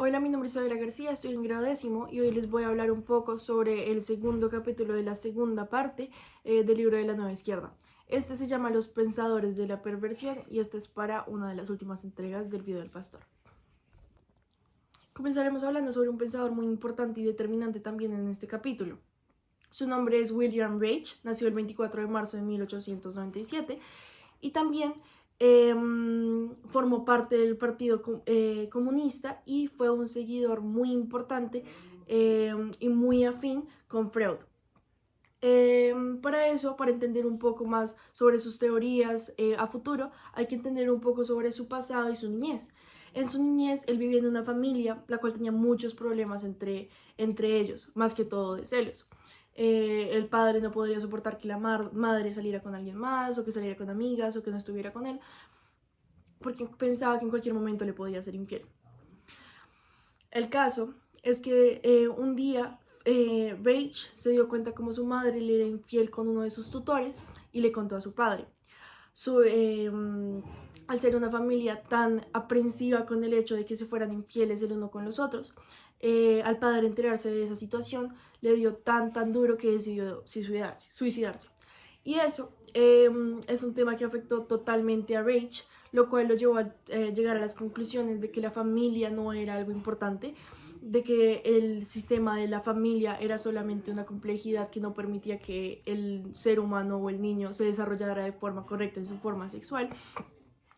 Hola, mi nombre es Isabela García, estoy en grado décimo y hoy les voy a hablar un poco sobre el segundo capítulo de la segunda parte del libro de la Nueva Izquierda. Este se llama Los Pensadores de la Perversión y este es para una de las últimas entregas del video del pastor. Comenzaremos hablando sobre un pensador muy importante y determinante también en este capítulo. Su nombre es William Reich, nació el 24 de marzo de 1897 y también formó parte del Partido Comunista y fue un seguidor muy importante y muy afín con Freud. Para eso, para entender un poco más sobre sus teorías a futuro, hay que entender un poco sobre su pasado y su niñez. En su niñez, él vivía en una familia la cual tenía muchos problemas entre ellos, más que todo de celos. El padre no podría soportar que la madre saliera con alguien más, o que saliera con amigas, o que no estuviera con él, porque pensaba que en cualquier momento le podía ser infiel. El caso es que un día Rach se dio cuenta como su madre le era infiel con uno de sus tutores y le contó a su padre. Al ser una familia tan aprensiva con el hecho de que se fueran infieles el uno con los otros, al padre enterarse de esa situación le dio tan duro que decidió suicidarse. Y eso es un tema que afectó totalmente a Rach, lo cual lo llevó a llegar a las conclusiones de que la familia no era algo importante, de que el sistema de la familia era solamente una complejidad que no permitía que el ser humano o el niño se desarrollara de forma correcta en su forma sexual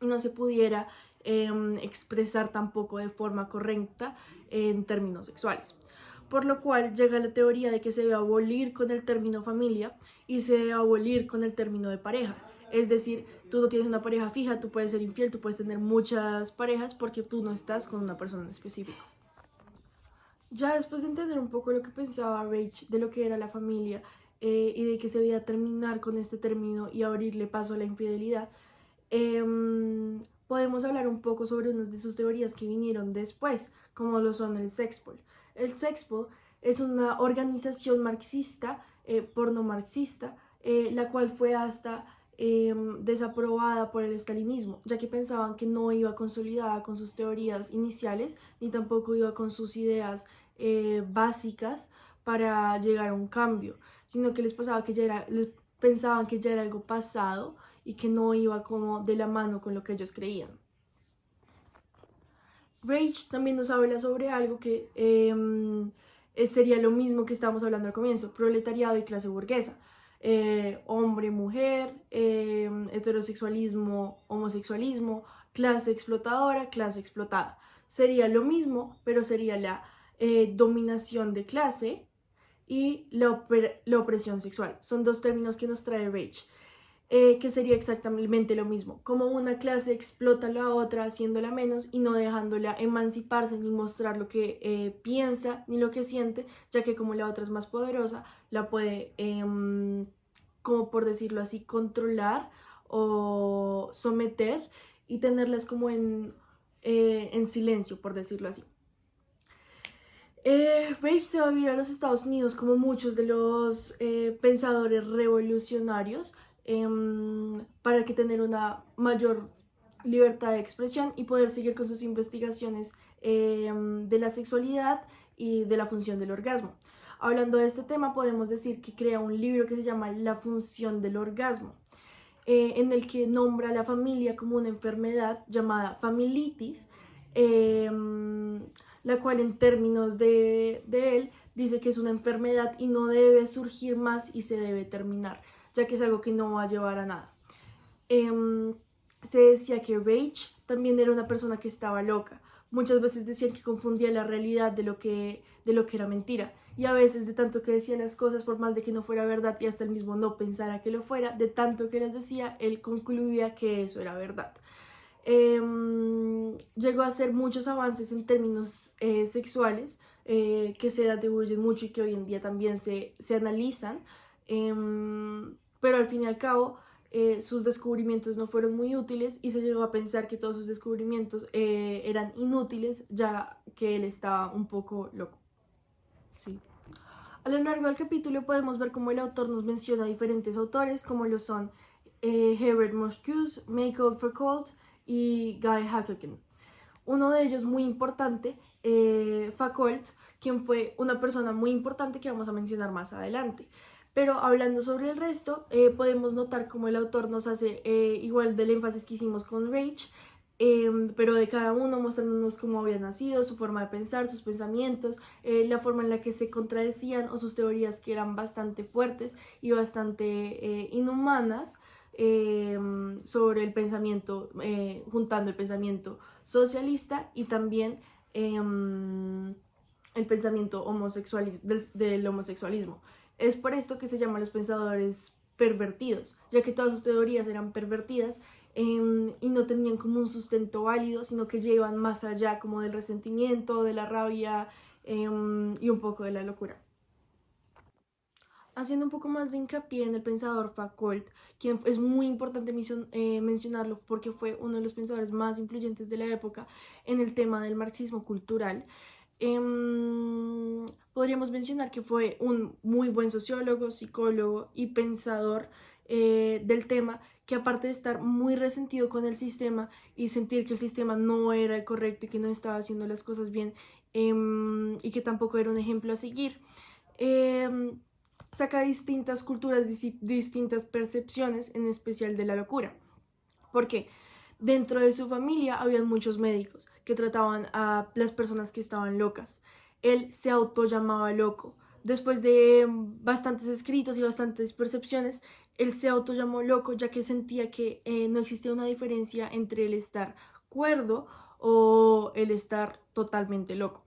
y no se pudiera expresar tampoco de forma correcta en términos sexuales. Por lo cual llega la teoría de que se debe abolir con el término familia y se debe abolir con el término de pareja. Es decir, tú no tienes una pareja fija, tú puedes ser infiel, tú puedes tener muchas parejas porque tú no estás con una persona en específico. Ya después de entender un poco lo que pensaba Rach de lo que era la familia y de que se debía terminar con este término y abrirle paso a la infidelidad, podemos hablar un poco sobre unas de sus teorías que vinieron después, como lo son el Sexpol. El Sexpol es una organización marxista, porno-marxista, la cual fue hasta desaprobada por el estalinismo, ya que pensaban que no iba consolidada con sus teorías iniciales, ni tampoco iba con sus ideas básicas para llegar a un cambio, sino que les pensaban que ya era algo pasado y que no iba como de la mano con lo que ellos creían. Rage también nos habla sobre algo que sería lo mismo que estábamos hablando al comienzo, proletariado y clase burguesa. Hombre, mujer, heterosexualismo, homosexualismo, clase explotadora, clase explotada. Sería lo mismo, pero sería la dominación de clase y la opresión sexual. Son dos términos que nos trae Rage. Que sería exactamente lo mismo, como una clase explota a la otra haciéndola menos y no dejándola emanciparse ni mostrar lo que piensa ni lo que siente, ya que como la otra es más poderosa, la puede, como por decirlo así, controlar o someter y tenerlas como en silencio, por decirlo así. Rage se va a vivir a los Estados Unidos como muchos de los pensadores revolucionarios para que tener una mayor libertad de expresión y poder seguir con sus investigaciones de la sexualidad y de la función del orgasmo. Hablando de este tema, podemos decir que crea un libro que se llama La función del orgasmo, en el que nombra a la familia como una enfermedad llamada familitis, eh, la cual en términos de él dice que es una enfermedad y no debe surgir más y se debe terminar, ya que es algo que no va a llevar a nada. Se decía que Rage también era una persona que estaba loca. Muchas veces decían que confundía la realidad de lo que era mentira. Y a veces de tanto que decía las cosas, por más de que no fuera verdad y hasta él mismo no pensara que lo fuera, de tanto que las decía, él concluía que eso era verdad. Llegó a hacer muchos avances en términos sexuales que se atribuyen mucho y que hoy en día también se analizan, pero al fin y al cabo sus descubrimientos no fueron muy útiles y se llegó a pensar que todos sus descubrimientos eran inútiles, ya que él estaba un poco loco. Sí. A lo largo del capítulo podemos ver cómo el autor nos menciona diferentes autores, como lo son Herbert Marcuse, Michael Foucault y Guy Hackeken. Uno de ellos muy importante, Foucault, quien fue una persona muy importante que vamos a mencionar más adelante. Pero hablando sobre el resto, podemos notar cómo el autor nos hace igual del énfasis que hicimos con Rage, pero de cada uno, mostrándonos cómo había nacido, su forma de pensar, sus pensamientos, la forma en la que se contradecían o sus teorías que eran bastante fuertes y bastante inhumanas sobre el pensamiento, juntando el pensamiento socialista y también el pensamiento del homosexualismo. Es por esto que se llaman los pensadores pervertidos, ya que todas sus teorías eran pervertidas y no tenían como un sustento válido, sino que llevan más allá como del resentimiento, de la rabia y un poco de la locura. Haciendo un poco más de hincapié en el pensador Foucault, quien es muy importante mencionarlo porque fue uno de los pensadores más influyentes de la época en el tema del marxismo cultural. Podríamos mencionar que fue un muy buen sociólogo, psicólogo y pensador del tema, que aparte de estar muy resentido con el sistema y sentir que el sistema no era el correcto y que no estaba haciendo las cosas bien y que tampoco era un ejemplo a seguir, saca distintas culturas, distintas percepciones, en especial de la locura. ¿Por qué? Dentro de su familia había muchos médicos que trataban a las personas que estaban locas. Él se autollamaba loco. Después de bastantes escritos y bastantes percepciones, él se autollamó loco ya que sentía que no existía una diferencia entre el estar cuerdo o el estar totalmente loco.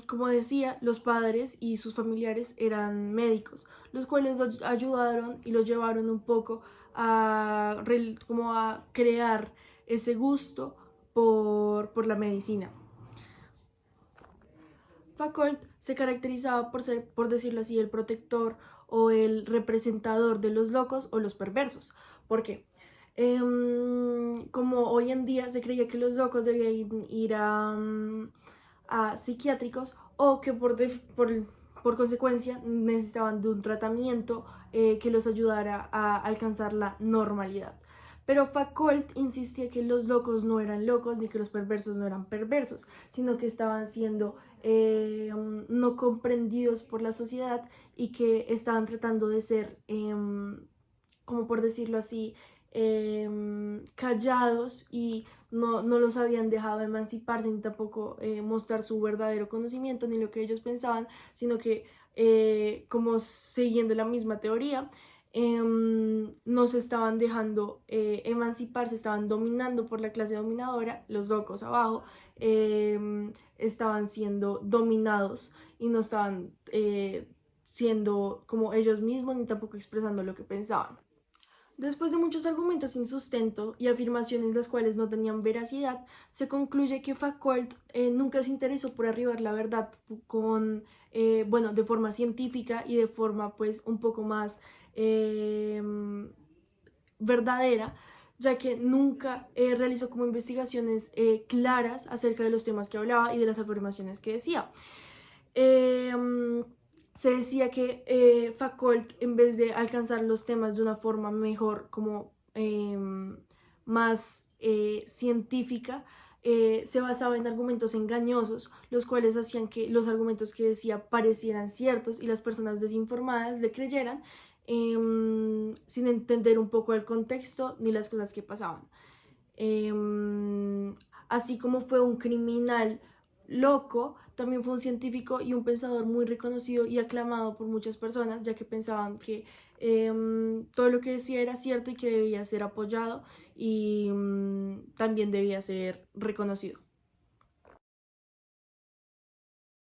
Como decía, los padres y sus familiares eran médicos, los cuales lo ayudaron y lo llevaron un poco como a crear ese gusto por la medicina. Foucault se caracterizaba por ser, por decirlo así, el protector o el representador de los locos o los perversos. ¿Por qué? Como hoy en día se creía que los locos debían ir a psiquiátricos o que por consecuencia necesitaban de un tratamiento que los ayudara a alcanzar la normalidad. Pero Foucault insistía que los locos no eran locos ni que los perversos no eran perversos, sino que estaban siendo no comprendidos por la sociedad y que estaban tratando de ser, como por decirlo así, callados y no los habían dejado emanciparse ni tampoco mostrar su verdadero conocimiento ni lo que ellos pensaban, sino que como siguiendo la misma teoría, no se estaban dejando emanciparse, estaban dominando por la clase dominadora, los locos abajo estaban siendo dominados y no estaban siendo como ellos mismos ni tampoco expresando lo que pensaban. Después de muchos argumentos sin sustento y afirmaciones las cuales no tenían veracidad, se concluye que Foucault nunca se interesó por arribar la verdad bueno, de forma científica y de forma pues un poco más verdadera, ya que nunca realizó como investigaciones claras acerca de los temas que hablaba y de las afirmaciones que decía. Se decía que Foucault, en vez de alcanzar los temas de una forma mejor, como más científica, se basaba en argumentos engañosos, los cuales hacían que los argumentos que decía parecieran ciertos y las personas desinformadas le creyeran sin entender un poco el contexto ni las cosas que pasaban. Así como fue un criminal loco, también fue un científico y un pensador muy reconocido y aclamado por muchas personas, ya que pensaban que todo lo que decía era cierto y que debía ser apoyado y también debía ser reconocido.